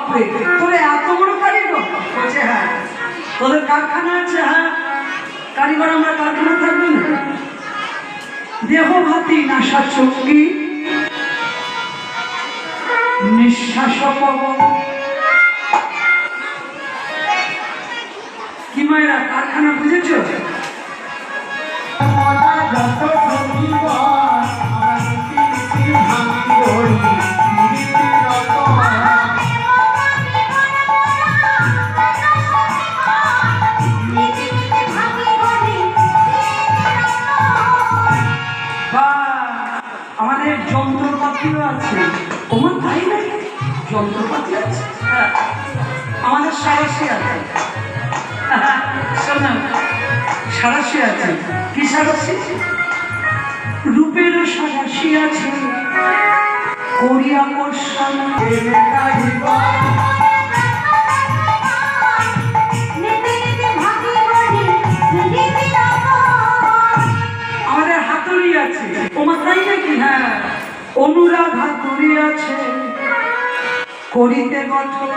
বাপরে, তোরে এত বড় কারিগর? বলছে হ্যাঁ। তোদের কারখানা আছে? হ্যাঁ। কারিগর আমরা কারখানা থাকবে না? দেহভাতি নাশা চঙ্গি নিঃশ্বাস পাব কি মায়েরা, কারখানা বুঝেছ? আমাদের যন্ত্রপাতিও আছে। তোমার তাই নাকি? যন্ত্রপাতি আছে, আমাদের সারাশি আছে। শোনা, সারাশি আছে। কি সারাশি? রূপেরও সারাশি আছে, করি আকর্ষণ। আমাদের হাতুড়ি আছে। তোমার তাই নাকি? হ্যাঁ। অনুরাগ হাতুড়ি আছে, করিতে গঠন।